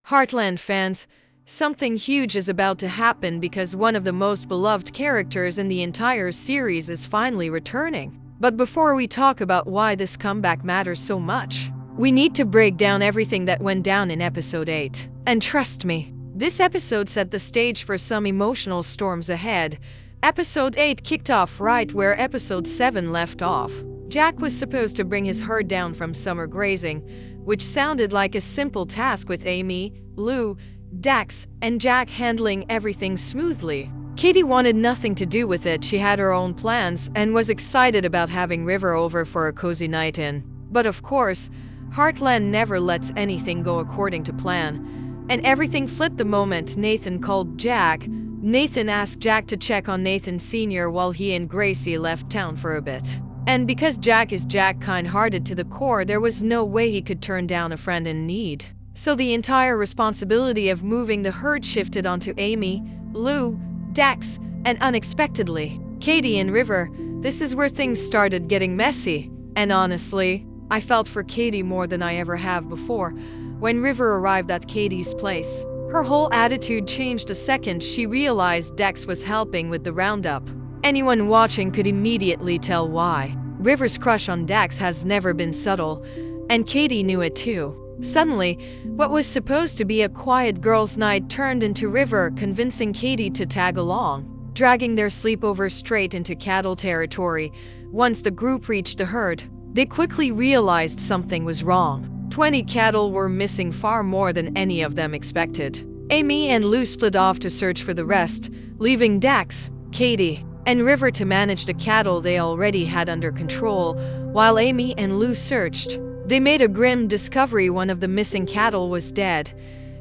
Heartland fans, something huge is about to happen because one of the most beloved characters in the entire series is finally returning. But before we talk about why this comeback matters so much, we need to break down everything that went down in episode 8. And trust me, this episode set the stage for some emotional storms ahead. Episode 8 kicked off right where episode 7 left off. Jack was supposed to bring his herd down from summer grazing, which sounded like a simple task with Amy, Lou, Dax, and Jack handling everything smoothly. Katie wanted nothing to do with it. She had her own plans and was excited about having River over for a cozy night in. But of course, Heartland never lets anything go according to plan, and everything flipped the moment Nathan called Jack. Nathan asked Jack to check on Nathan Sr. while he and Gracie left town for a bit. And because Jack is kind-hearted to the core, there was no way he could turn down a friend in need. So the entire responsibility of moving the herd shifted onto Amy, Lou, Dax, and unexpectedly, Katie and River. This is where things started getting messy. And honestly, I felt for Katie more than I ever have before. When River arrived at Katie's place, her whole attitude changed the second she realized Dax was helping with the roundup. Anyone watching could immediately tell why. River's crush on Dax has never been subtle, and Katie knew it too. Suddenly, what was supposed to be a quiet girls' night turned into River convincing Katie to tag along, dragging their sleepover straight into cattle territory. Once the group reached the herd, they quickly realized something was wrong. 20 cattle were missing, far more than any of them expected. Amy and Lou split off to search for the rest, leaving Dax, Katie, and River to manage the cattle they already had under control. While Amy and Lou searched, they made a grim discovery: one of the missing cattle was dead,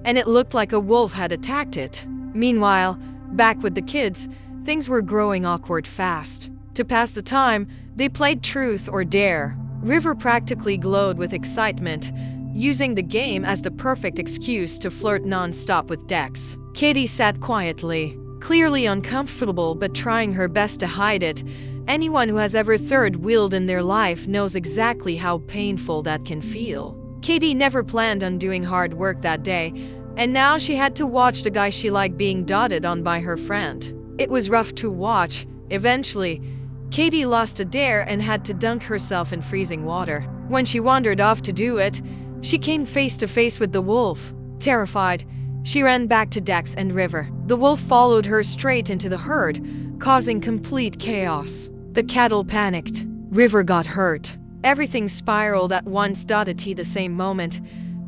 and it looked like a wolf had attacked it. Meanwhile, back with the kids, things were growing awkward fast. To pass the time, they played Truth or Dare. River practically glowed with excitement, using the game as the perfect excuse to flirt non-stop with Dax. Katie sat quietly, clearly uncomfortable but trying her best to hide it. Anyone who has ever third-wheeled in their life knows exactly how painful that can feel. Katie never planned on doing hard work that day, and now she had to watch the guy she liked being doted on by her friend. It was rough to watch. Eventually, Katie lost a dare and had to dunk herself in freezing water. When she wandered off to do it, she came face to face with the wolf. Terrified, she ran back to Dax and River. The wolf followed her straight into the herd, causing complete chaos. The cattle panicked. River got hurt. Everything spiraled at once. At the same moment,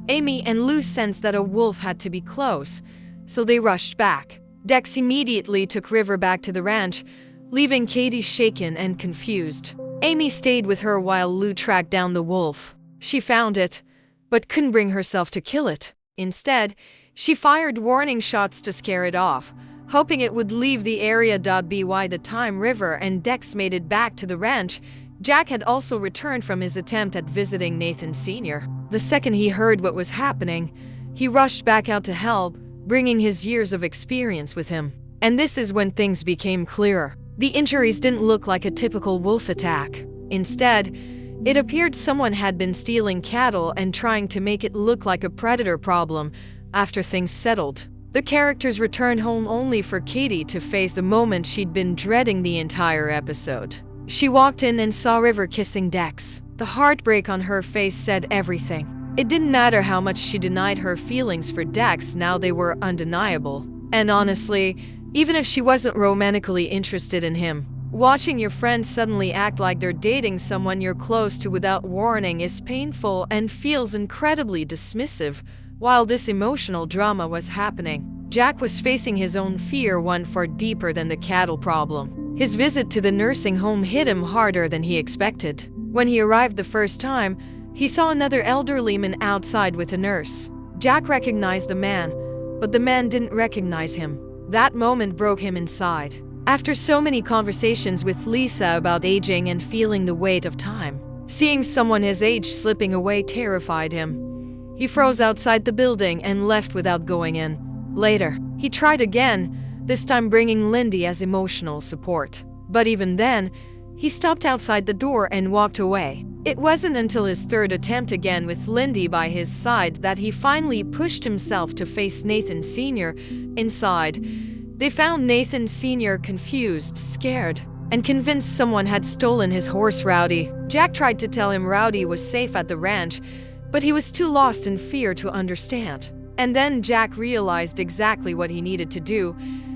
Amy and Lou sensed that a wolf had to be close, so they rushed back. Dax immediately took River back to the ranch, leaving Katie shaken and confused. Amy stayed with her while Lou tracked down the wolf. She found it, but couldn't bring herself to kill it. Instead, she fired warning shots to scare it off, hoping it would leave the area. By the time River and Dax made it back to the ranch, Jack had also returned from his attempt at visiting Nathan Sr. The second he heard what was happening, he rushed back out to help, bringing his years of experience with him. And this is when things became clearer. The injuries didn't look like a typical wolf attack. Instead, it appeared someone had been stealing cattle and trying to make it look like a predator problem. After things settled, the characters returned home only for Katie to face the moment she'd been dreading the entire episode. She walked in and saw River kissing Dax. The heartbreak on her face said everything. It didn't matter how much she denied her feelings for Dax, now they were undeniable. And honestly, even if she wasn't romantically interested in him, watching your friends suddenly act like they're dating someone you're close to without warning is painful and feels incredibly dismissive. While this emotional drama was happening, Jack was facing his own fear, one far deeper than the cattle problem. His visit to the nursing home hit him harder than he expected. When he arrived the first time, he saw another elderly man outside with a nurse. Jack recognized the man, but the man didn't recognize him. That moment broke him inside. After so many conversations with Lisa about aging and feeling the weight of time, seeing someone his age slipping away terrified him. He froze outside the building and left without going in. Later, he tried again, this time bringing Lindy as emotional support. But even then, he stopped outside the door and walked away. It wasn't until his third attempt again with Lindy by his side that he finally pushed himself to face Nathan Sr. Inside, they found Nathan Sr. confused, scared, and convinced someone had stolen his horse Rowdy. Jack tried to tell him Rowdy was safe at the ranch, but he was too lost in fear to understand. And then Jack realized exactly what he needed to do.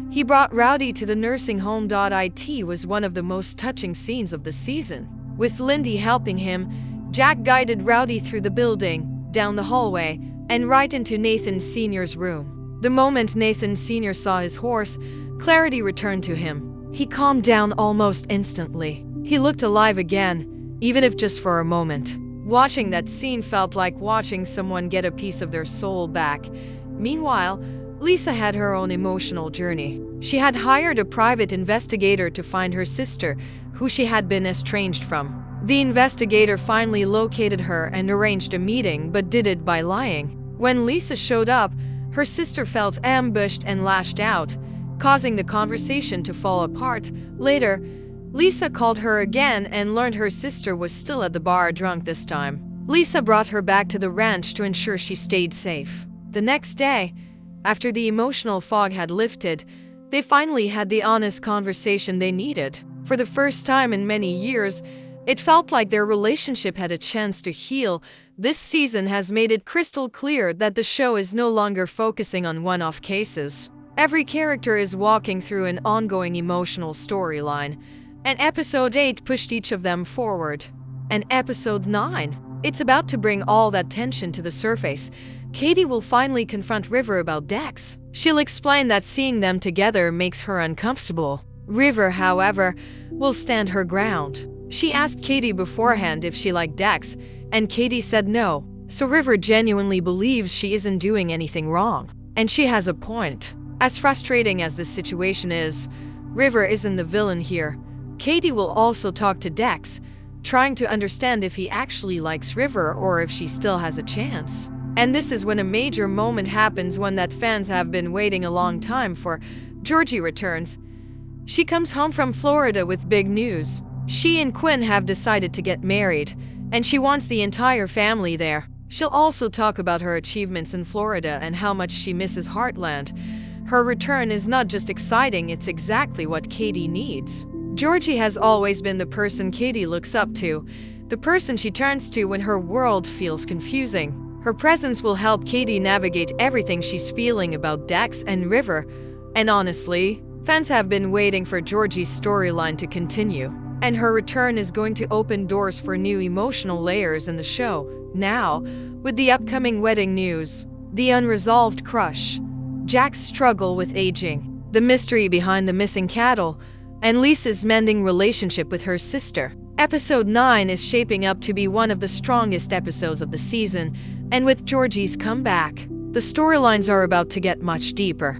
He brought Rowdy to the nursing home. It was one of the most touching scenes of the season. With Lindy helping him, Jack guided Rowdy through the building, down the hallway, and right into Nathan Sr.'s room. The moment Nathan Sr. saw his horse, clarity returned to him. He calmed down almost instantly. He looked alive again, even if just for a moment. Watching that scene felt like watching someone get a piece of their soul back. Meanwhile, Lisa had her own emotional journey. She had hired a private investigator to find her sister, who she had been estranged from. The investigator finally located her and arranged a meeting, but did it by lying. When Lisa showed up, her sister felt ambushed and lashed out, causing the conversation to fall apart. Later, Lisa called her again and learned her sister was still at the bar, drunk this time. Lisa brought her back to the ranch to ensure she stayed safe. The next day, after the emotional fog had lifted, they finally had the honest conversation they needed. For the first time in many years, it felt like their relationship had a chance to heal. This season has made it crystal clear that the show is no longer focusing on one-off cases. Every character is walking through an ongoing emotional storyline, and episode 8 pushed each of them forward. And episode 9, it's about to bring all that tension to the surface. Katie will finally confront River about Dex. She'll explain that seeing them together makes her uncomfortable. River, however, will stand her ground. She asked Katie beforehand if she liked Dex, and Katie said no. So River genuinely believes she isn't doing anything wrong. And she has a point. As frustrating as this situation is, River isn't the villain here. Katie will also talk to Dex, trying to understand if he actually likes River or if she still has a chance. And this is when a major moment happens, one that fans have been waiting a long time for. Georgie returns. She comes home from Florida with big news. She and Quinn have decided to get married, and she wants the entire family there. She'll also talk about her achievements in Florida and how much she misses Heartland. Her return is not just exciting, it's exactly what Katie needs. Georgie has always been the person Katie looks up to, the person she turns to when her world feels confusing. Her presence will help Katie navigate everything she's feeling about Dex and River. And honestly, fans have been waiting for Georgie's storyline to continue. And her return is going to open doors for new emotional layers in the show. Now, with the upcoming wedding news, the unresolved crush, Jack's struggle with aging, the mystery behind the missing cattle, and Lisa's mending relationship with her sister. Episode 9 is shaping up to be one of the strongest episodes of the season, and with Georgie's comeback, the storylines are about to get much deeper.